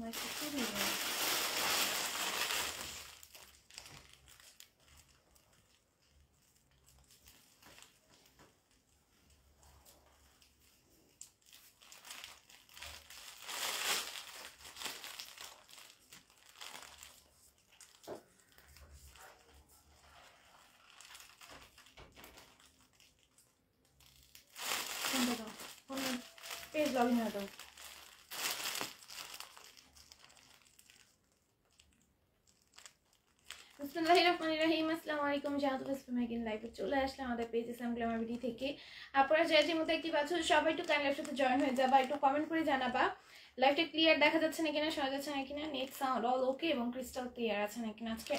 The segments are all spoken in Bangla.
মাইকে চলে যায়। পেজ লগইন হয়ে যাও। বিসমিল্লাহিররহমানিররহিম। আসসালামু আলাইকুম। জাহাতুল ইসলাম এগেইন লাইভে চলে আসলাম আমাদের পেজ ইসলাম গ্ল্যামার বিডি থেকে। আপনারা যে যে মতো একটি পাচ্ছ সবাই একটু কাইন্ডলি সাথে জয়েন হয়ে যাবা, একটু কমেন্ট করে জানাবা লাইভটা ক্লিয়ার দেখা যাচ্ছে না কিনা, শোনা যাচ্ছে না কিনা, নেট সাউন্ড অল ওকে এবং ক্রিস্টাল ক্লিয়ার আছে না কিনা। আজকে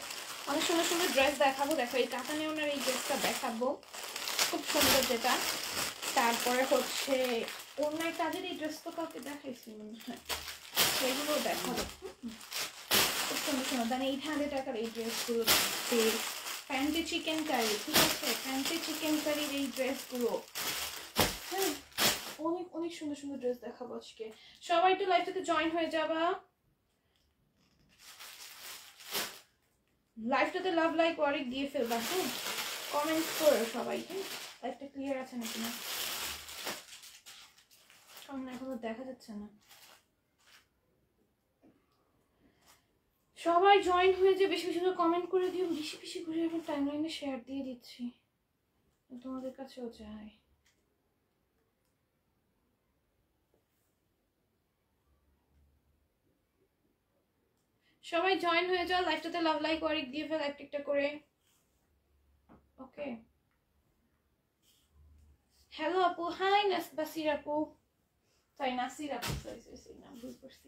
অনেক সুন্দর সুন্দর ড্রেস দেখাবো। দেখো এই কাতানে ওনার এই ড্রেসটা দেখাবো, খুব সুন্দর যেটা। তারপরে হচ্ছে অন্য কাজের এই ড্রেস তো কাউকে দেখাইছি মনে হয়, সেগুলো দেখাবো। খুব সুন্দর সুন্দর দেন 800 টাকার এই ড্রেসগুলো, প্যান্টে চিকেন কারি, ঠিক আছে, প্যান্টে চিকেন কারির এই ড্রেসগুলো, হ্যাঁ অনেক অনেক সুন্দর সুন্দর ড্রেস দেখাবো আজকে। সবাই একটু লাইভটাতে জয়েন হয়ে যাবা, লাইভটাতে লাভ লাইক ওয়ারিক দিয়ে ফেলবা, হ্যাঁ কমেন্ট করো সবাই, হ্যাঁ লাইভটা ক্লিয়ার আছে নাকি না, সামনে এখনো দেখা যাচ্ছে না। সবাই জয়েন হয়ে যে বেশি বেশি করে কমেন্ট করে দিও, বেশি বেশি করে আমি টাইমলাইনে শেয়ার দিয়ে দিচ্ছি, তোমাদের কাছেও যায়। সবাই জয়েন হয়ে যাও, লাইভটাতে লাভ লাইক ওয়ারিক দিয়ে ফেল একটা করে। ওকে হ্যালো আপু, হাই নাসির আপু, সরি নাসির আপু, সরি নাম ভুল করছি,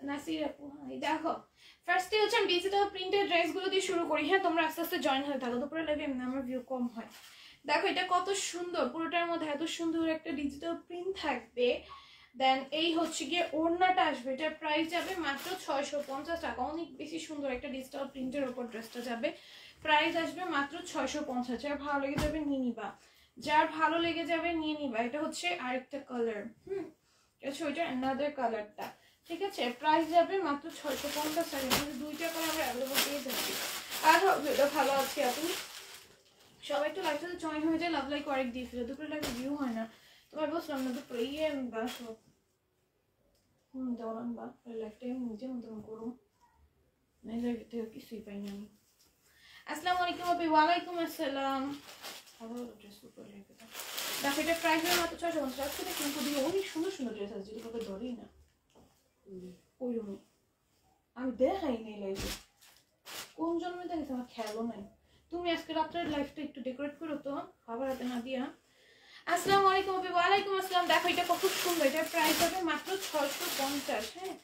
নাসির আপু হাই। দেখো ফার্স্টে হচ্ছে আমি ডিজিটাল প্রিন্টেড ড্রেসগুলো দিয়ে শুরু করি, হ্যাঁ তোমরা আস্তে আস্তে জয়েন হয়ে থাকো, দুপুরে লাইভে এমনি আমার ভিউ কম হয়। দেখো এটা কত সুন্দর, পুরোটার মধ্যে এত সুন্দর একটা ডিজিটাল প্রিন্ট থাকবে। দেন এই হচ্ছে গিয়ে ওড়নাটা আসবে, এটার প্রাইস যাবে মাত্র 650 টাকা। অনেক বেশি সুন্দর একটা ডিজিটাল প্রিন্টের ওপর ড্রেসটা যাবে, প্রাইস আসবে মাত্র 650। যার ভালো লেগে যাবে নিয়ে নিবা, যার ভালো লেগে যাবে নিয়ে নিবা। এটা হচ্ছে আরেকটা কালার, এটা ওইটা অ্যানাদার কালারটা, ঠিক আছে। প্রাইস যাবে মাত্র 650 টাকা, কিন্তু দুইটা কালার আমরা অ্যাভেলেবল পেয়ে যাচ্ছি। আর এটা ভালো আছে আপনি সবাই একটু লাইভটাতে জয়েন হয়ে যায়, লাভ লাইক ওয়ারিক দিয়ে ফেলে, দুপুরে লাইভে ভিউ হয় না, তোমার বসলাম না দুপুরে ইয়ে বাসো দেওয়ান বা লাইফ টাইম নিজে মতন করুন, কিছুই পাইনি আমি। আসসালামু আলাইকুম আপনি। ওয়ালাইকুম আসসালাম। দেখো এটা প্রাইস হবে মাত্র 650 টাকা, কিন্তু দিয়ে অনেক সুন্দর সুন্দর ড্রেস আছে যেটা কাউকে ধরেই না ওইরকমই। আমি দেখাই নেই লাইফে, কোন জন্মে দেখেছি আমার খেয়ালও নাই। তুমি আজকে রাত্রের লাইফটা একটু ডেকোরেট করো তো, খাবার হাতে না দিয়া। আসসালামু আলাইকুম আপনি। ওয়ালাইকুম আসসালাম। দেখো এটা খুব সুন্দর, এটার প্রাইস হবে মাত্র 650। হ্যাঁ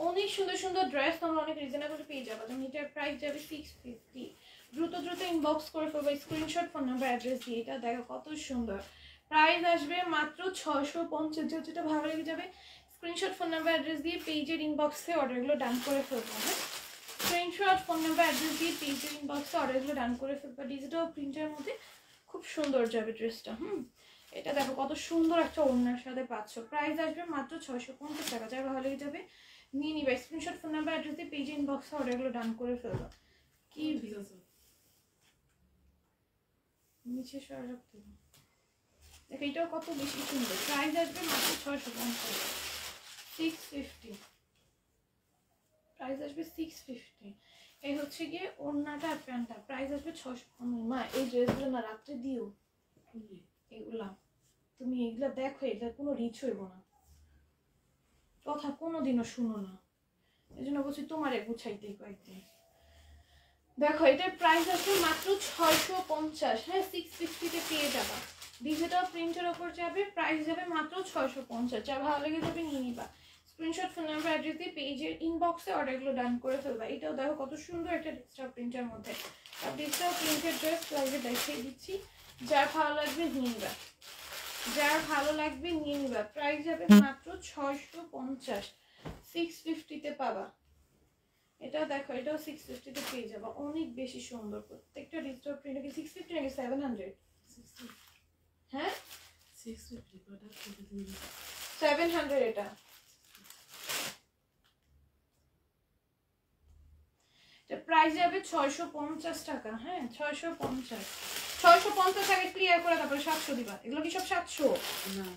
অনেক সুন্দর সুন্দর ড্রেস তোমরা অনেক রিজনেবল পেয়ে যাবে, যেমন এটার প্রাইস যাবে 650। দ্রুত দ্রুত ইনবক্স করে ফেলবো স্ক্রিনশট, ফোন নাম্বার, অ্যাড্রেস দিয়ে। এটা দেখো কত সুন্দর, প্রাইস আসবে মাত্র 650। যেটা ভালো লেগে যাবে স্ক্রিনশট, ফোন নাম্বার, অ্যাড্রেস দিয়ে পেজের ইনবক্সে অর্ডারগুলো ডান করে ফেলবো। হ্যাঁ স্ক্রিনশট, ফোন নাম্বার, অ্যাড্রেস দিয়ে পেজের ইনবক্সে অর্ডারগুলো ডান করে ফেলবো। ডিজিটাল প্রিন্টের মধ্যে খুব সুন্দর যাবে ড্রেসটা। এটা দেখো কত সুন্দর একটা ওড়নার সাথে পাচ্ছ, প্রাইস আসবে মাত্র 650 টাকা। যার ভালো লেগে যাবে নিয়ে নিবা, স্ক্রিনশট, ফোন নাম্বার, অ্যাড্রেস দিয়ে পেজ ইনবক্সে অর্ডারগুলো ডান করে ফেলবো। কি নিচে সরা রাখতে দেখো এটাও কত বেশি সুন্দর, প্রাইস আসবে মাত্র 650, 650 প্রাইস আসবে 650। এই হচ্ছে গিয়ে ওড়নাটা আর প্যান্টটা, প্রাইস আসবে 650। মা এই ড্রেসগুলো না রাত্রে দিও, এগুলা তুমি এগুলা দেখো, এগুলা কোনো রিচ হইব না, কথা কোনোদিনও শুনো না, এই জন্য বলছি তোমারে গুছাইতেই কয়েকদিন। দেখো এটার প্রাইস আছে মাত্র 650। হ্যাঁ 650-তে পেয়ে যাবা, ডিজিটাল প্রিন্টের ওপর যাবে, প্রাইস যাবে মাত্র 650। যা ভালো লেগে যাবে নিয়ে নিবা, স্ক্রিনশট, ফোন নাম্বার, অ্যাড্রেস দিয়ে পেজের ইনবক্সে অর্ডারগুলো ডান করে ফেলবা। এটাও দেখো কত সুন্দর একটা ডিজিটাল প্রিন্টের মধ্যে, আর ডিজিটাল প্রিন্টের ড্রেস লাইভে দেখিয়ে দিচ্ছি, যার ভালো লাগবে নিয়ে নিবা, যার ভালো লাগবে নিয়ে নিবা। প্রাইস যাবে মাত্র 650, 650-তে পাবা। এটা দেখো এটাও 650-তে পেয়ে যাবা, অনেক বেশি সুন্দর। প্রত্যেকটা ডিজিটাল প্রিন্ট কি 650 নাকি 700? হ্যাঁ 700 এটা। প্রাইস যাবে 650 টাকা। হ্যাঁ 650 টাকা ক্লিয়ার করে তারপরে 700 দিবা। এগুলো কি সব 700? না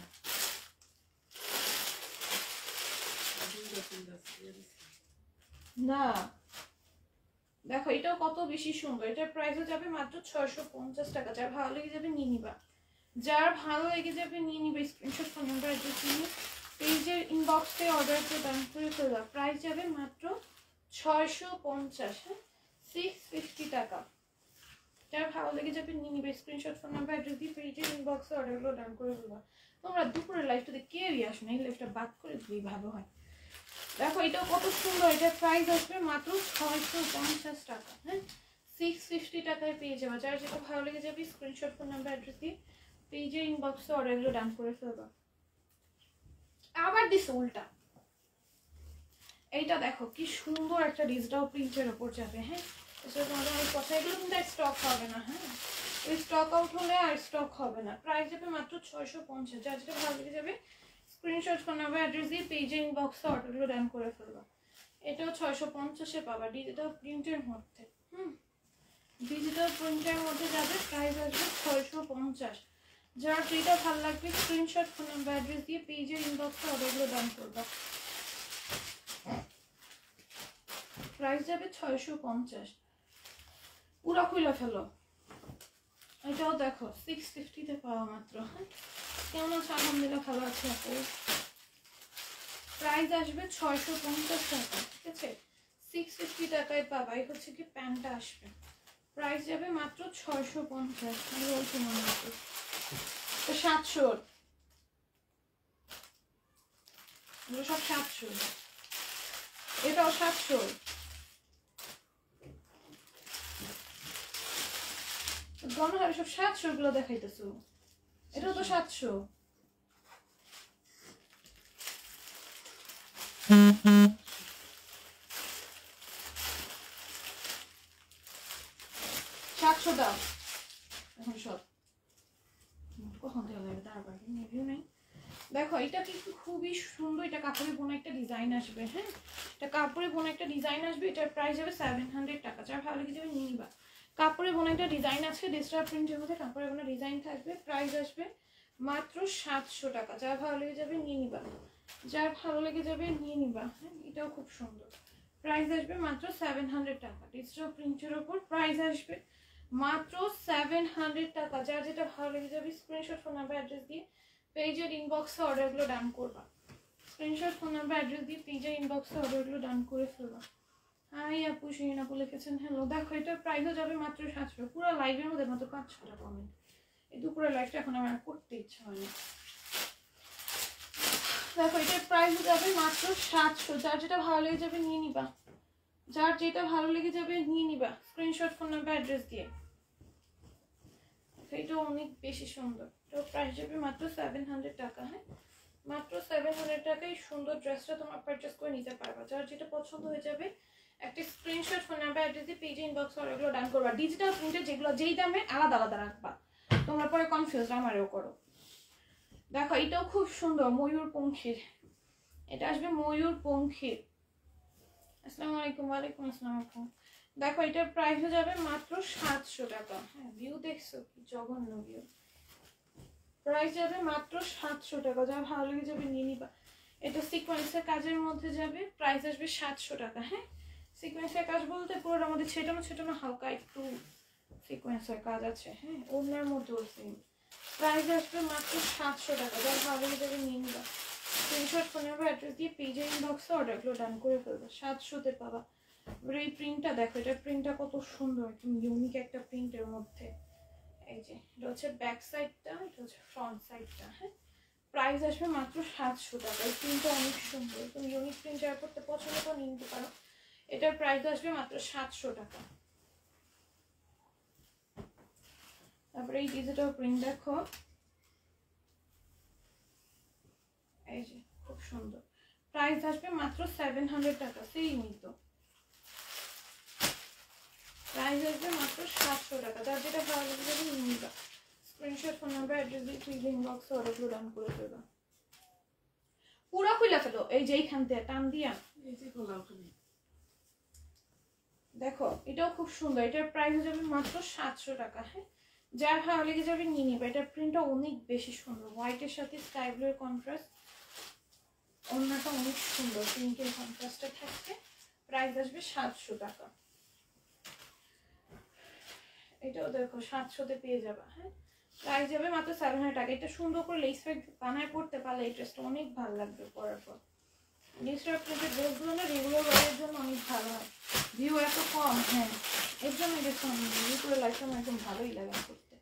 না দেখো এটাও কত বেশি সুন্দর। এটার প্রাইসও যাবে মাত্র 650 টাকা। যার ভালো লেগে যাবে নিয়ে নিবা, যার ভালো লেগে যাবে নিয়ে নিবে। স্ক্রিনশট ফোন নাম্বার অ্যাড্রেস নিয়ে পেজের ইনবক্সে অর্ডার প্রদান করে ফেলবা। প্রাইস যাবে মাত্র 650। হ্যাঁ 650 টাকা। যার ভালো লেগে যাবে নিয়ে নিবে। স্ক্রিনশট ফোন নাম্বার অ্যাড্রেস দিয়ে পেজের ইনবক্সে অর্ডারগুলো ডান করে ফেলবা। তোমরা দুপুরের লাইফটাতে কেউই আসো না, এই লাইফটা বাদ করে দিলেই ভালো হয়। দেখো এটাও কত সুন্দর। এটার প্রাইস আসবে মাত্র 650 টাকা। হ্যাঁ 650 টাকায় পেয়ে যাবে। যার যেটা ভালো লেগে যাবে স্ক্রিনশট ফোন নাম্বার অ্যাড্রেস দিয়ে পেজের ইনবক্সে অর্ডারগুলো ডান করে ফেলবা। আবার দিস উল্টা। এইটা দেখো কি সুন্দর একটা ডিজিটাল প্রিন্টের উপর যাবে। হ্যাঁ তোমাদের অনেক কথা, এগুলো কিন্তু স্টক হবে না। হ্যাঁ ওই স্টক আউট হলে আর স্টক হবে না। প্রাইস যাবে মাত্র 650। যার যেটা ভালো লেগে যাবে স্ক্রিনশট ফোন নাম্বার অ্যাড্রেস দিয়ে পেজের ইনবক্সে অর্ডারগুলো ডান করে ফেলবা। এটাও 650-এ পাবা ডিজিটাল প্রিন্টের মধ্যে। ডিজিটাল প্রিন্টের মধ্যে যাবে। প্রাইস আসবে 650। যার যেটা ভালো লাগবে স্ক্রিনশট ফোন নাম্বার অ্যাড্রেস দিয়ে পেজের ইনবক্সে অর্ডারগুলো ডান করবা। প্রাইস যাবে 650। পুরো খুলে ফেলো। এটাও দেখো 650-তে পাওয়া মাত্র। হ্যাঁ কেমন আছে? আলহামদুলিল্লাহ ভালো আছে আপু। প্রাইস আসবে 650 টাকা। ঠিক আছে 650 টাকায় পাবা। এই হচ্ছে কি প্যান্টটা আসবে। প্রাইস যাবে মাত্র 650। আমি বলছি মনে হচ্ছে 700। এগুলো সব 700। এটাও 700। গণনা হবে সব 700 গুলো দেখাইতেছো। এটাও তো 700। 700 দাও এখন সব। কখন দেওয়া যাবে তারপর রিভিউ নেই। দেখো এটা কিন্তু খুবই সুন্দর। এটা কাপড়ে বোনা একটা ডিজাইন আসবে। হ্যাঁ এটা কাপড়ে বোনা একটা ডিজাইন আসবে। এটার প্রাইস যাবে 700 টাকা। যার ভালো লেগে যাবে নিয়ে নিবা। কাপড়ে বোনা একটা ডিজাইন আছে ডিজিটাল প্রিন্টের মধ্যে কাপড়ে বোনা ডিজাইন থাকবে। প্রাইস আসবে মাত্র 700 টাকা। যার ভালো লেগে যাবে নিয়ে নিবা। যার ভালো লেগে যাবে নিয়ে নিবা। হ্যাঁ এটাও খুব সুন্দর। প্রাইস আসবে মাত্র 700 টাকা। ডিজিটাল প্রিন্টের ওপর প্রাইস আসবে মাত্র 700 টাকা। যার যেটা ভালো লেগে যাবে স্ক্রিনশট ফোন নাম্বার অ্যাড্রেস দিয়ে পেজের ইনবক্সে অর্ডারগুলো ডান করবা। স্ক্রিনশট ফোন নাম্বার অ্যাড্রেস দিয়ে পেজের ইনবক্সে অর্ডারগুলো ডান করে ফেলবা। হাই আপু শিরিন আপু লিখেছেন হ্যালো। দেখো এটার প্রাইসও যাবে মাত্র 700। পুরো লাইভের মধ্যে মাত্র 5-6টা কমেন্ট। এই দুপুরের লাইভটা এখন আমার করতে ইচ্ছা হয়নি। দেখো এটার প্রাইসও যাবে মাত্র 700। যার যেটা ভালো লেগে যাবে নিয়ে নিবা। যার যেটা ভালো লেগে যাবে নিয়ে নিবা স্ক্রিনশট ফোন নাম্বার অ্যাড্রেস দিয়ে। এটা অনেক বেশি সুন্দর। তো প্রাইস যাবে মাত্র 700 টাকা। হ্যাঁ মাত্র 700 টাকায় সুন্দর ড্রেসটা তোমার পারচেজ করে নিতে পারবা। যার যেটা পছন্দ হয়ে যাবে একটা স্ক্রিনশট ফোন নাম্বার অ্যাড্রেস দিয়ে পেজে ইনবক্স অর্ডারগুলো ডান করবা। ডিজিটাল প্রিন্টের যেগুলো যেই দামে আলাদা আলাদা রাখবা, তোমরা পরে কনফিউজ আমারও করো। দেখো এটাও খুব সুন্দর ময়ূর পঙ্খির। এটা আসবে ময়ূর পঙ্খির। আসসালামু আলাইকুম। ওয়ালাইকুম আসসালাম আপু। দেখো এটার প্রাইস হয়ে যাবে মাত্র 700 টাকা। হ্যাঁ ভিউ দেখছো কি জঘন্য ভিউ। প্রাইস যাবে মাত্র 700 টাকা। যা ভালো লেগে যাবে নিয়ে নিবা। এটা সিকোয়েন্সের কাজের মধ্যে যাবে। প্রাইস আসবে 700 টাকা। হ্যাঁ সিকোয়েন্সের কাজ বলতে পুরোর মধ্যে ছেটানো ছেটানো হালকা একটু সিকোয়েন্সের কাজ আছে। হ্যাঁ ওনার মধ্যেও সেম। প্রাইস আসবে মাত্র 700 টাকা। যা ভালো লেগে যাবে নিয়ে নিবা। স্ক্রিনশট ফোন নাম্বার অ্যাড্রেস দিয়ে পেজের ইনবক্সে অর্ডারগুলো ডান করে ফেলবে। 700-তে পাবা। এবার এই প্রিন্টটা দেখো। এটার প্রিন্টটা কত সুন্দর একদম ইউনিক একটা প্রিন্টের মধ্যে। এই যে এটা হচ্ছে ব্যাক সাইডটা, এটা হচ্ছে ফ্রন্ট সাইডটা। হ্যাঁ প্রাইস আসবে মাত্র 700 টাকা। এই প্রিন্টটা অনেক সুন্দর। তুমি ইউনিক প্রিন্ট যারা করতে পছন্দ করে নিতে পারো। এটার প্রাইস আসবে মাত্র 700 টাকা। তারপরে এই ডিজিটাল প্রিন্ট দেখো। এই যে খুব সুন্দর। প্রাইস আসবে মাত্র 700 টাকা। সীমিত প্রাইস আসবে মাত্র 700 টাকা। যার যেটা ভালো লাগবে নিয়ে নিবা। স্ক্রিনশট ফোন নাম্বার অ্যাড্রেস দিয়ে প্লিজ ইনবক্সে অর্ডারগুলো ডান করে ফেলবা। পুরো খুলে ফেলো। এই যে এইখান থেকে টান দিয়া এই যে খোলা ওখানে দেখো এটাও খুব সুন্দর, এটার প্রাইস যাবে মাত্র 700 টাকা। হ্যাঁ, যার ভালো লেগে যাবে নিয়ে নিবে। এটার প্রিন্টটা অনেক বেশি সুন্দর, হোয়াইটের সাথে স্কাই ব্লু এর কন্ট্রাস্ট, ওড়নাটা অনেক সুন্দর পিঙ্কের কন্ট্রাস্টে থাকছে। প্রাইস আসবে 700 টাকা। এটাও দেখো 700-তে পেয়ে যাবে। হ্যাঁ, প্রাইস যাবে মাত্র 700 টাকা। এটা সুন্দর করে লেস ওয়ার্ক বানায় পড়তে পারলে এই ড্রেসটা অনেক ভালো লাগবে পরার পর। লেস ওয়ার্ক প্রিন্টের ড্রেসগুলো না রেগুলার ওয়ারের জন্য অনেক ভালো হয়, ভিউ এত কম। হ্যাঁ, এর জন্য এই ড্রেসটা আমি ভিউ করে লাইফটা আমার একদম ভালোই লাগে করতে।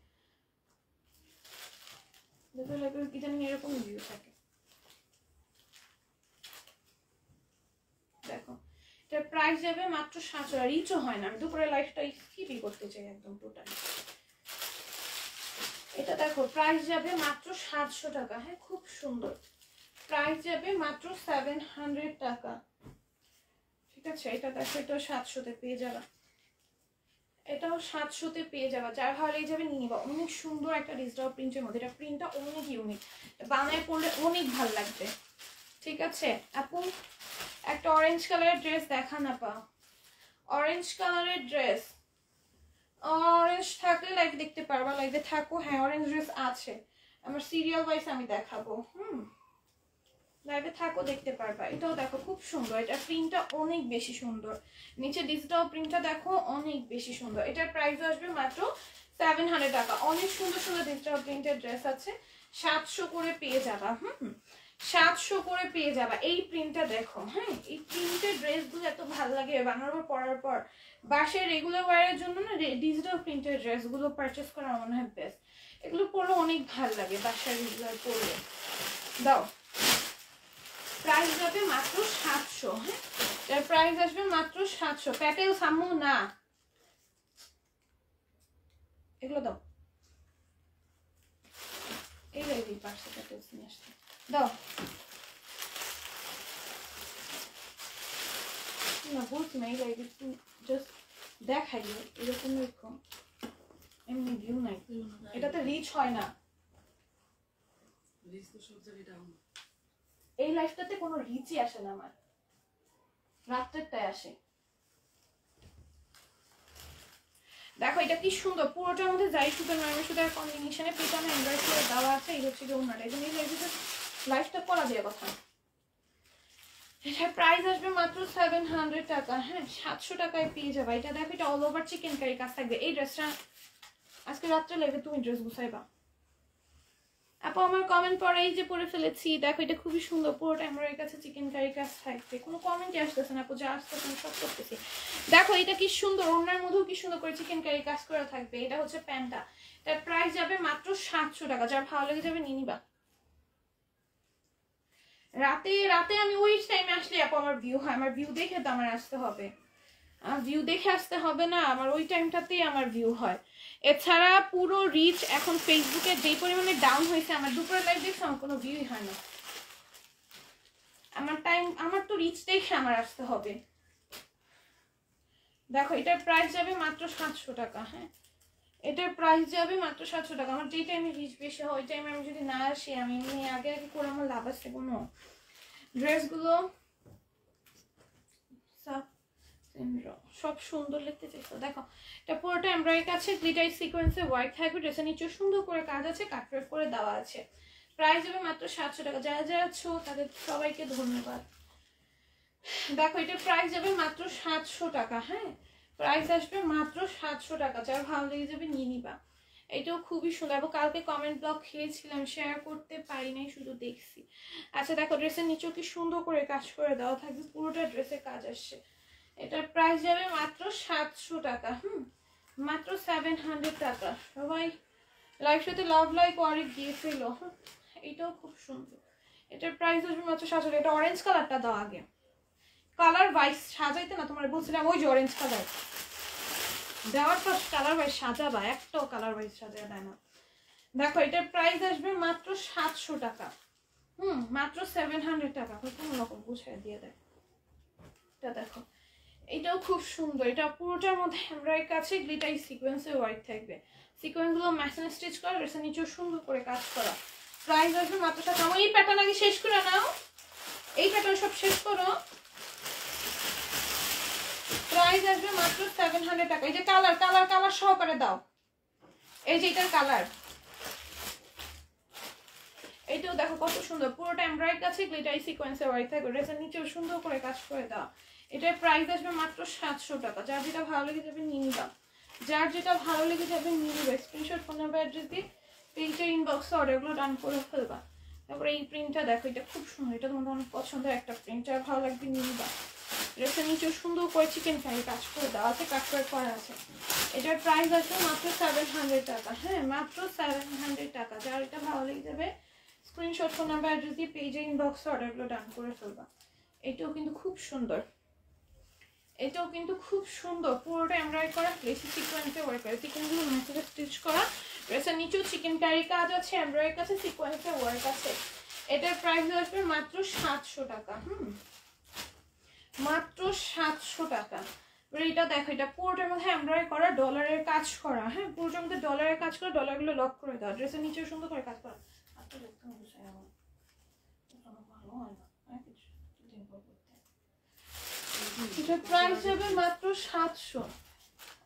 দেখো লাগে কি জানি এরকম ভিউ থাকে। দেখো এটার প্রাইস যাবে মাত্র 700। আর রিচও হয় না, আমি দুপুরে লাইফটা স্কিপই করতে চাই একদম টোটালি। এটা দেখো প্রাইস যাবে মাত্র 700 টাকা। হ্যাঁ, খুব সুন্দর, প্রাইস যাবে মাত্র 700 টাকা। ঠিক আছে, এটা দেখো এটাও 700-তে পেয়ে যাবে, এটাও 700-তে পেয়ে যাবে। যার ভালো লেগে যাবে নিয়ে নিবা। অনেক সুন্দর একটা ডিজিটাল প্রিন্টের মধ্যে, এটা প্রিন্টটা অনেক ইউনিক, বানায় পড়লে অনেক ভালো লাগবে। ঠিক আছে আপু, একটা অরেঞ্জ কালারের ড্রেস দেখা না পা, অরেঞ্জ কালারের ড্রেস, অরেঞ্জ থাকলে লাইভ দেখতে পারবা, লাইভে থাকো। হ্যাঁ, অরেঞ্জ ড্রেস আছে আমার সিরিয়াল ওয়াইজ, আমি দেখাবো। লাইভে থাকো দেখতে পারবা। এটাও দেখো খুব সুন্দর, এটা প্রিন্টটা অনেক বেশি সুন্দর, নিচে ডিজিটাল প্রিন্টটা দেখো অনেক বেশি সুন্দর। এটার প্রাইস আসবে মাত্র 700 টাকা। অনেক সুন্দর সুন্দর ডিজিটাল প্রিন্টের ড্রেস আছে, 700 করে পেয়ে যাবা। 700 করে পেয়ে যাবা। এই প্রিন্টটা দেখো। হ্যাঁ, এই প্রিন্টের ড্রেসগুলো এত ভালো লাগে বানানোর পরার পর। বাসায় রেগুলার ওয়ারের জন্য না ডিজিটাল প্রিন্টের ড্রেসগুলো পারচেস করা মনে হয় বেস্ট, এগুলো পরলে অনেক ভালো লাগে বাসায় রেগুলার পরলে। দাও, প্রাইস যাবে মাত্র 700। হ্যাঁ, এর প্রাইস আসবে মাত্র 700। প্যাটেল সামু না, এগুলো দাও, এই লাইভে পারছে প্যাটেলস নিয়ে আসতে দাও না, বলছি না এই লাইভে জাস্ট দেখাই এরকম এরকম, এমনি ভিউ নাই, এটাতে রিচ হয় না। এই লাইফটাতে কোনো রিচই আসে না আমার, রাত্রেরটাই আসে। দেখো এটা কি সুন্দর, পুরোটার মধ্যে যাই সুতো নয় সুতোর কম্বিনেশনে পেটানো এমব্রয়ডারি করে দেওয়া আছে। এই হচ্ছে যে ওনাটা, এই জন্য এই লাইফটা করা দেওয়ার কথা। এটার প্রাইস আসবে মাত্র 700 টাকা। হ্যাঁ, 700 টাকায় পেয়ে যাবে। এটা দেখো এটা অল ওভার চিকেন কারি কাজ থাকবে। এই ড্রেসটা আজকে রাত্রে লাগবে, তুমি ড্রেস গুছাইবা আপু। আমার কমেন্ট পড়াই যে পরে ফেলেছি, দেখো এটা খুবই সুন্দর, পুরোটা আমার কাছে চিকেন কারি কাজ থাকবে। কোনো কমেন্টই আসতেছে না আপু, যা আসতেছে আমি সব করতেছি। দেখো এটা কি সুন্দর, ওনার মধ্যেও কি সুন্দর করে চিকেন কারি কাজ করা থাকবে। এটা হচ্ছে প্যান্টটা, তার প্রাইস যাবে মাত্র 700 টাকা। যার ভালো লেগে যাবে নিয়ে নিবা। রাতে রাতে আমি ওই টাইমে আসলে আপু আমার ভিউ হয়, আমার ভিউ দেখে তো আমার আসতে হবে, ভিউ দেখে আসতে হবে না, আমার ওই টাইমটাতেই আমার ভিউ হয়। এছাড়া পুরো রিচ এখন ফেসবুকে যেই পরিমাণে ডাউন হয়েছে, আমার দুপুরে লাইভ দেখছে আমার কোনো ভিউই হয় না। আমার টাইম, আমার তো রিচ দেখে আমার আসতে হবে। দেখো এটার প্রাইস যাবে মাত্র 700 টাকা। হ্যাঁ, এটার প্রাইস যাবে মাত্র 700 টাকা। আমার যেই টাইমে রিচ বেশি হয় ওই টাইমে আমি যদি না আসি, আমি আগে আগে করে আমার লাভ আছে কোনো। ড্রেসগুলো সব সুন্দর লিখতে চাইছো। দেখো এটা পুরোটা এমব্রয়ডারি কাছে গ্লিটার সিকোয়েন্সে ওয়ার্ক থাকবে, ড্রেসের নিচে সুন্দর করে কাজ আছে, কাটওয়ার্ক করে দেওয়া আছে। প্রাইস হবে মাত্র 700 টাকা। যারা যারা আছো তাদের সবাইকে ধন্যবাদ। দেখো এটার প্রাইস যাবে মাত্র 700 টাকা। হ্যাঁ, প্রাইস আসবে মাত্র 700 টাকা। যারা ভালো লেগে যাবে নিয়ে নিবা। এটাও খুবই সুন্দর। এবং কালকে কমেন্ট ব্লক খেয়েছিলাম, শেয়ার করতে পারি নাই, শুধু দেখছি। আচ্ছা দেখো ড্রেসের নিচেও কি সুন্দর করে কাজ করে দেওয়া থাকবে, পুরোটা ড্রেসে কাজ আসছে। এটার প্রাইস যাবে মাত্র 700 টাকা। মাত্র 700 টাকা। সবাই লাইভ সাথে লাভ লাইক অনেক দিয়ে ফেলো। এটাও খুব সুন্দর, এটার প্রাইস আসবে মাত্র 700 টাকা। এটা অরেঞ্জ কালারটা দাও আগে, কালার ওয়াইজ সাজাইতে না, তোমার বলছিলাম ওই যে অরেঞ্জ কালার দেওয়ার পর কালার ওয়াইজ সাজাবা, একটাও কালার ওয়াইজ সাজায় দেয় না। দেখো এটার প্রাইস আসবে মাত্র 700 টাকা। মাত্র 700 টাকা। কোনো রকম গুছিয়ে দিয়ে দেয়। এটা দেখো এটাও খুব সুন্দর, এটা পুরোটার মধ্যে এমব্রয়ডারি কাছে গ্লিটার সিকোয়েন্সে ওয়ার্ক থাকবে। সিকোয়েন্সগুলো মেশিন স্টিচ করা, ড্রেসের নিচেও সুন্দর করে কাজ করা। প্রাইস আসবে মাত্র 700 টাকা। এই প্যাটার্ন আগে শেষ করে নাও, এই প্যাটার্ন সব শেষ করো, প্রাইস আসবে মাত্র 700 টাকা। এই যে কালার কালার কালার সহকারে দাও, এই যে এটার কালার, এইটাও দেখো কত সুন্দর, পুরোটা এমব্রয়ডারি কাছে গ্লিটারি সিকোয়েন্সে ওয়ার্ক থাকবে, ড্রেসের নিচেও সুন্দর করে কাজ করে দাও। এটার প্রাইস আসবে মাত্র 700 টাকা। যার যেটা ভালো লেগে যাবে নিয়ে নিবা, যার যেটা ভালো লেগে যাবে নিয়ে নিবা। স্ক্রিনশট, ফোন নাম্বার, অ্যাড্রেস দিয়ে পেজের ইনবক্সে অর্ডারগুলো ডান করে ফেলবা। তারপরে এই প্রিন্টটা দেখো, এটা খুব সুন্দর, এটা তোমার অনেক পছন্দের একটা প্রিন্ট, যার ভালো লাগবে নিয়ে নিবা। ড্রেসের নিচেও সুন্দর করে চিকেন কারি কাজ করে দেওয়া আছে, কাট করে করা আছে। এটার প্রাইস আসবে মাত্র 700 টাকা। হ্যাঁ, মাত্র 700 টাকা। যার এটা ভালো লেগে যাবে স্ক্রিনশট, ফোন নাম্বার, অ্যাড্রেস দিয়ে পেজে ইনবক্সে অর্ডারগুলো ডান করে ফেলবা। এটাও কিন্তু খুব সুন্দর, এটাও কিন্তু খুব সুন্দর, পুরোটা এমব্রয়ডারি করা, বেশি সিকোয়েন্সে ওয়ার্ক করে, চিকেনগুলো ম্যাচে স্টিচ করা। ড্রেসের নিচেও চিকেন কারি কাজ আছে, এমব্রয়ডারি কাছে সিকোয়েন্সে ওয়ার্ক আছে। এটার প্রাইস আসবে মাত্র 700 টাকা। মাত্র 700 টাকা। এটা দেখো, এটা পুরোটার মধ্যে এমব্রয়ডারি করা, ডলারের কাজ করা। হ্যাঁ, পুরোটার মধ্যে ডলারের কাজ করা, ডলারগুলো লক করে দাও। ড্রেসের নিচেও সুন্দর করে কাজ করা। এটা প্রাইস হবে মাত্র 700।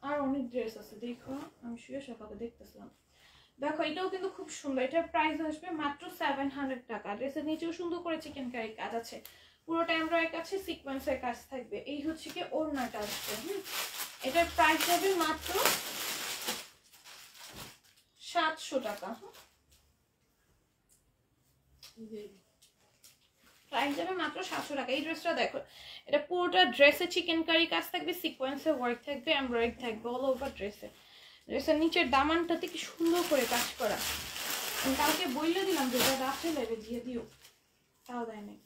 আর অনেক ড্রেস আছে, দেখো আমি শুয়ে সকালে দেখতেছিলাম। দেখো এটাও কিন্তু খুব সুন্দর, এটার প্রাইস আসবে মাত্র 700 টাকা। ড্রেসের নিচেও সুন্দর করে চিকেন কারি কাজ আছে, পুরোটা এমব্রয়ডারি কাছে সিকোয়েন্সের কাজ থাকবে। এই হচ্ছে কি ওড়নাটা আসবে। এটার প্রাইস হবে মাত্র 700 টাকা। প্রাইস যাবে মাত্র 700 টাকা। এই ড্রেসটা দেখো, এটা পুরোটা ড্রেসে চিকেন কারি কাজ থাকবে, সিকোয়েন্সে ওয়ার্ক থাকবে, এমব্রয়ডারি থাকবে অল ওভার ড্রেসে। ড্রেসের নিচের দামানটাতে কি সুন্দর করে কাজ করা। আমি কালকে বইলে দিলাম যে এটা রাখে লেবে দিয়ে দিও, তাও দেয় নাই।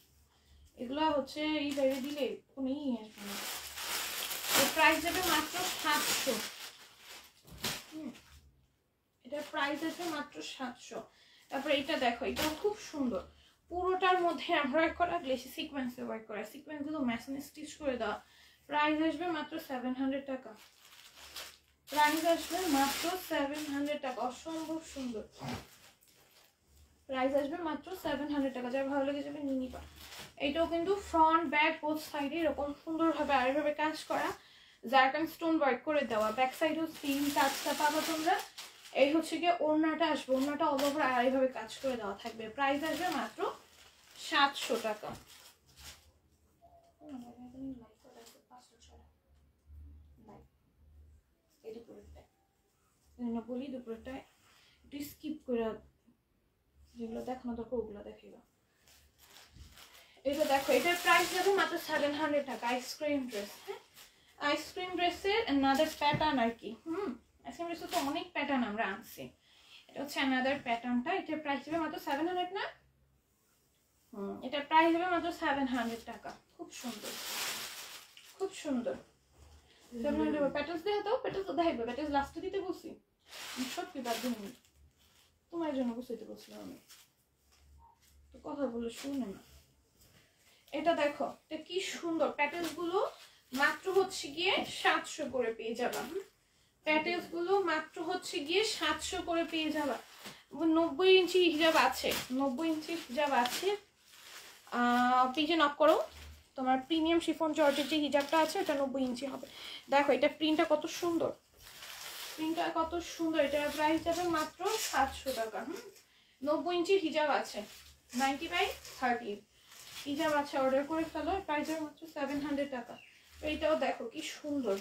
এগুলো হচ্ছে এই বাইরে দিলে কোনো আসবে না। এর প্রাইস যাবে মাত্র 700। এটার প্রাইস আছে মাত্র 700। তারপরে এটা দেখো, এটাও খুব সুন্দর, পুরোটার মধ্যে এমব্রয়ডারি করা, গ্লেসি সিকোয়েন্সে ওয়ার্ক করা, সিকোয়েন্সগুলো ম্যাচিং স্টিচ করে দেওয়া। প্রাইস আসবে মাত্র 700 টাকা। প্রাইস আসবে মাত্র 700 টাকা। অসম্ভব সুন্দর, প্রাইস আসবে মাত্র 700 টাকা। যার ভালো লেগে যাবে নিয়ে নিবা। এইটাও কিন্তু ফ্রন্ট ব্যাক বোথ সাইডে এরকম সুন্দরভাবে আড়াইভাবে কাজ করা, জারকান স্টোন ওয়ার্ক করে দেওয়া। ব্যাক সাইডেও সেম কাজটা পাবো তোমরা। এই হচ্ছে গিয়ে ওড়নাটা আসবে, ওড়নাটা অল ওভার আড়াইভাবে কাজ করে দেওয়া থাকবে। প্রাইস আসবে মাত্র 700 টাকা। বলি দুপুরটায় একটু স্কিপ করে, যেগুলো দেখানো দরকার ওগুলো দেখাইবা। এটা দেখো, এটার প্রাইস যাবে মাত্র 700 টাকা। Ice cream dress. হ্যাঁ, আইসক্রিম ড্রেসের অ্যানাদার প্যাটার্ন আর কি। আইসক্রিম ড্রেসে তো অনেক প্যাটার্ন আমরা আনছি, এটা হচ্ছে অ্যানাদার প্যাটার্নটা। এটার প্রাইস যাবে মাত্র 700 না। এটার প্রাইস যাবে মাত্র 700 টাকা। খুব সুন্দর, খুব সুন্দর। 700 প্যাটার্নস দেখা দাও, প্যাটার্নস তো দেখাইবে, প্যাটার্নস লাস্টে দিতে বলছি। সত্যি বাদ দিন, তোমার জন্য বুঝতে বলছিলাম আমি, তো কথা বলে শুনে না। এটা দেখো, এটা কি সুন্দর, প্যাটার্নস গুলো মাত্র হচ্ছে গিয়ে 700 করে পেয়ে যাবা। প্যাটার্নস গুলো মাত্র হচ্ছে গিয়ে 700 করে পেয়ে যাবা। 90 ইঞ্চি হিজাব আছে, 90 ইঞ্চি হিজাব আছে। পেজে নক করো, তোমার প্রিমিয়াম শিফন জর্জের যে হিজাবটা আছে ওটা 90 ইঞ্চি হবে। দেখো এটা প্রিন্টটা কত সুন্দর, প্রিন্টটা কত সুন্দর। এটার প্রাইস যাবে মাত্র 700 টাকা। 90 ইঞ্চি হিজাব আছে, 90/30 হিজাব আছে, অর্ডার করে ফেলো। প্রাইস যাবে মাত্র 700 টাকা। তো এটাও দেখো কি সুন্দর,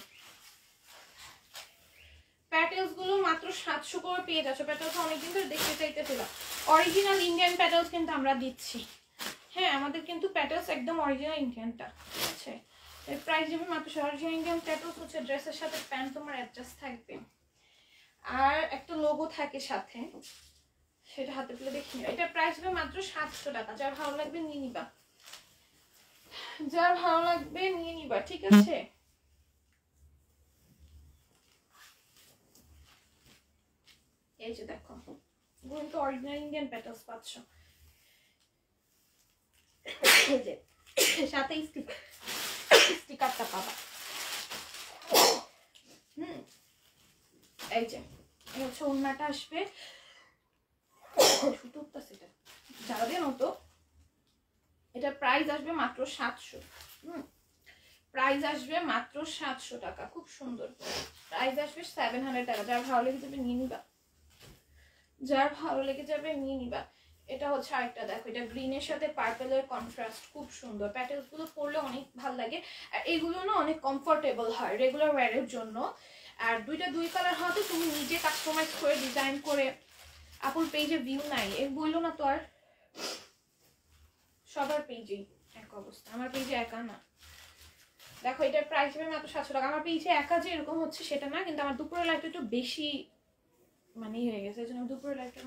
প্যাটেলস গুলো মাত্র 700 করে পেয়ে যাচ্ছে। প্যাটেলস অনেকদিন ধরে দেখতে চাইতেছিলাম, অরিজিনাল ইন্ডিয়ান প্যাটেলস কিন্তু আমরা দিচ্ছি। হ্যাঁ, আমাদের কিন্তু প্যাটেলস একদম অরিজিনাল ইন্ডিয়ানটা, ঠিক আছে। এর প্রাইস যাবে মাত্র অরিজিনাল ইন্ডিয়ান প্যাটেলস হচ্ছে ড্রেসের সাথে প্যান্ট তোমার অ্যাডজাস্ট থাকবে, আর একটা লোগো থাকে সাথে, সেটা হাতে পেলে দেখি। এটার প্রাইস হবে মাত্র 700 টাকা। যার ভালো লাগবে নিয়ে নিবা, যার ভালো লাগবে নিয়ে নিবা, ঠিক আছে। এই যে দেখো, কিন্তু অরিজিনাল ইন্ডিয়ান প্যাটার্নস পাচ্ছ, সাথে স্টিকারটা পাবা। এই যে এই হচ্ছে ওড়নাটা আসবে, সুতোটা সেটা যাদের মতো। এটা প্রাইস আসবে মাত্র 700। প্রাইস আসবে মাত্র 700 টাকা, খুব সুন্দর প্রাইস আসবে 700 টাকা। যার ভালো লেগে যাবে নিয়ে নিবা, যার ভালো লেগে যাবে নিয়ে নিবা। এটা হচ্ছে আরেকটা, দেখো এটা গ্রিনের সাথে পার্পলের কন্ট্রাস্ট, খুব সুন্দর। প্যাটেলস গুলো পরলে অনেক ভালো লাগে, আর এগুলো না অনেক কমফোর্টেবল হয় রেগুলার ওয়্যারের জন্য। আর দুইটা দুই কালার হয়তো তুমি নিজে কাস্টমাইজ করে ডিজাইন করে, আপুর পেজে ভিউ নাই এ বললো না তো, আর সবার পেজেই এক অবস্থা, আমার পেজে একা না। দেখো এটার প্রাইস হবে মাত্র 700 টাকা। আমার পেজে একা যে এরকম হচ্ছে সেটা না, কিন্তু আমার দুপুরের লাইফটা একটু বেশি মানে হয়ে গেছে, এই জন্য দুপুরের লাইফটা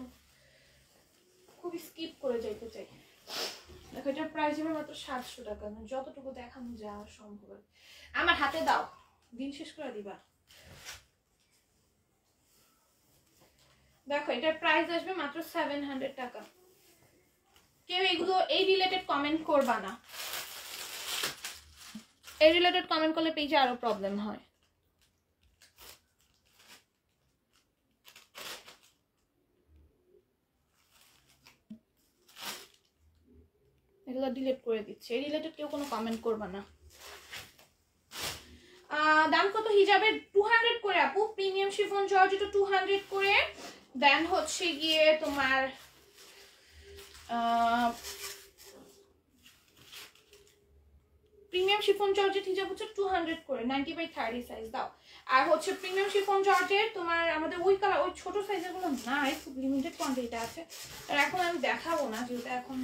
খুবই স্কিপ করে যাইতে চাই। দেখো এটার প্রাইস হবে মাত্র 700 টাকা। যতটুকু দেখানো যাওয়া সম্ভব আমার হাতে দাও, দিন শেষ করে দিবা। দেখো এটার প্রাইস আসবে মাত্র 700 টাকা। কেউ এগুলো এই রিলেটেড কমেন্ট করবা না, এই রিলেটেড কমেন্ট করলে পেজে আরো প্রবলেম হয়। এগুলো ডিলিট করে দিচ্ছে, এই রিলেটেড কেউ কোনো কমেন্ট করবা না। দাম কত হিজাবের? 200 করে আপু। প্রিমিয়াম শিফন জর্জেট 200 করে। দেন হচ্ছে গিয়ে তোমার প্রিমিয়াম শিফন জর্জেট হিজাব হচ্ছে 200 করে, 90/30 সাইজ দাও। আর হচ্ছে প্রিমিয়াম শিফন জর্জেট তোমার আমাদের ওই কালার ওই ছোট সাইজের গুলো নাই, খুব লিমিটেড কোয়ান্টিটি আছে। আর এখন আমি দেখাবো না, যেহেতু এখন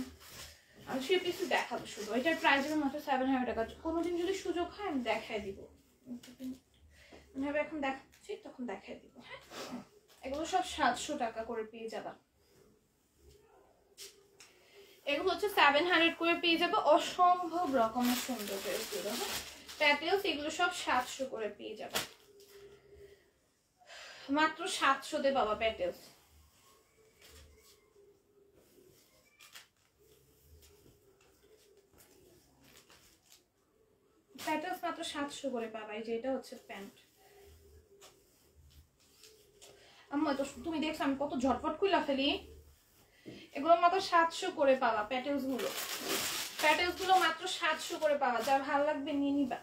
আমি 3 পিস দেখাবো শুধু। এটার প্রাইস হবে মাত্র 700 টাকা। কোনোদিন যদি সুযোগ হয় আমি দেখাই দিব, আমি এখন দেখাচ্ছি তখন দেখাই দিব। হ্যাঁ, এগুলো সব 700 টাকা করে পেয়ে যাবা। এগুলো হচ্ছে 700 করে পেয়ে যাবে। অসম্ভব রকমের সুন্দর ড্রেসগুলো। হ্যাঁ, প্যাটেলস এগুলো সব 700 করে পেয়ে যাবে, মাত্র 700-তে পাবা প্যাটেলস। প্যাটেলস মাত্র 700 করে পাবা। এই যে এটা হচ্ছে প্যান্ট। আম্মা তো তুমি দেখছো আমি কত ঝটপট খুইলা ফেলি। এগুলো মাত্র 700 করে পাবা প্যাটেলস গুলো। প্যাটেলস গুলো মাত্র 700 করে পাবা, যার ভালো লাগবে নিয়ে নিবা।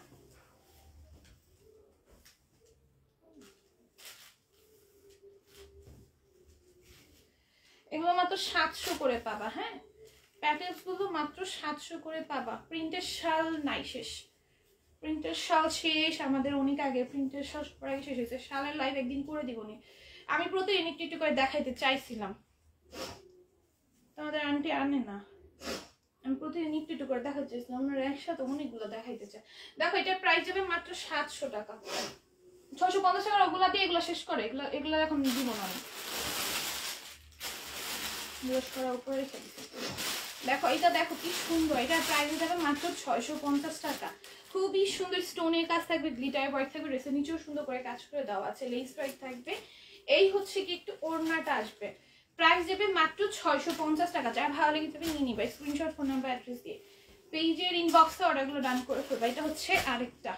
এগুলো মাত্র 700 করে পাবা। হ্যাঁ, প্যাটেলস গুলো মাত্র 700 করে পাবা। প্রিন্টের শাল নাই শেষ, প্রিন্টের শাল শেষ আমাদের অনেক আগে। প্রিন্টের শাল প্রায় শেষ হয়েছে। শালের লাইভ একদিন করে দিবনি, আমি প্রতিদিন একটু একটু করে দেখাইতে চাইছিলাম, তোমাদের আন্টি আনে না। আমি প্রতিদিন একটু একটু করে দেখাতে চাইছিলাম, আমরা একসাথে অনেকগুলো দেখাইতে চাই। দেখো এটার প্রাইস যাবে মাত্র 700 টাকা। 650 টাকার ওগুলা দিয়ে এগুলো শেষ করে, এগুলো এগুলো এখন দিব না আমি, উপরে রেখে দিচ্ছি। দেখো এটা দেখো কি সুন্দর, এটার প্রাইস যাবে মাত্র 650 টাকা। খুবই সুন্দর স্টোনের কাজ থাকবে, গ্লিটার ওয়ার্ক থাকবে, ড্রেসের নিচেও সুন্দর করে কাজ করে দেওয়া আছে, লেস ওয়ার্ক থাকবে। এই হচ্ছে কি একটু ওড়নাটা আসবে। প্রাইস দেবে মাত্র 650 টাকা। যার ভালো লেগে যাবে নিয়ে নিবা, স্ক্রিনশট ফোন নাম্বার অ্যাড্রেস দিয়ে পেজের ইনবক্সে অর্ডারগুলো ডান করে ফেলবা। এটা হচ্ছে আরেকটা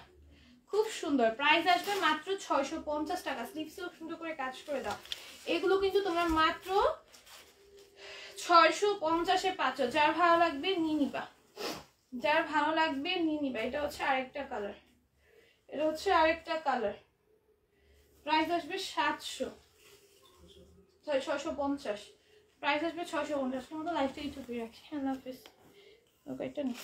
খুব সুন্দর, প্রাইস আসবে মাত্র 650 টাকা। স্লিভসেও সুন্দর করে কাজ করে দাও। এগুলো কিন্তু তোমরা মাত্র 650-এ পাচ্ছ। যার ভালো লাগবে নিয়ে নিবা, যার ভালো লাগবে নিয়ে নিবা। এটা হচ্ছে আরেকটা কালার, এটা হচ্ছে আরেকটা কালার। প্রাইস আসবে 650, প্রাইস আসবে 650। মতো লাইফটা ইউটিউবে রাখি। আল্লাহ হাফিজ। ওকে, এটা নেই।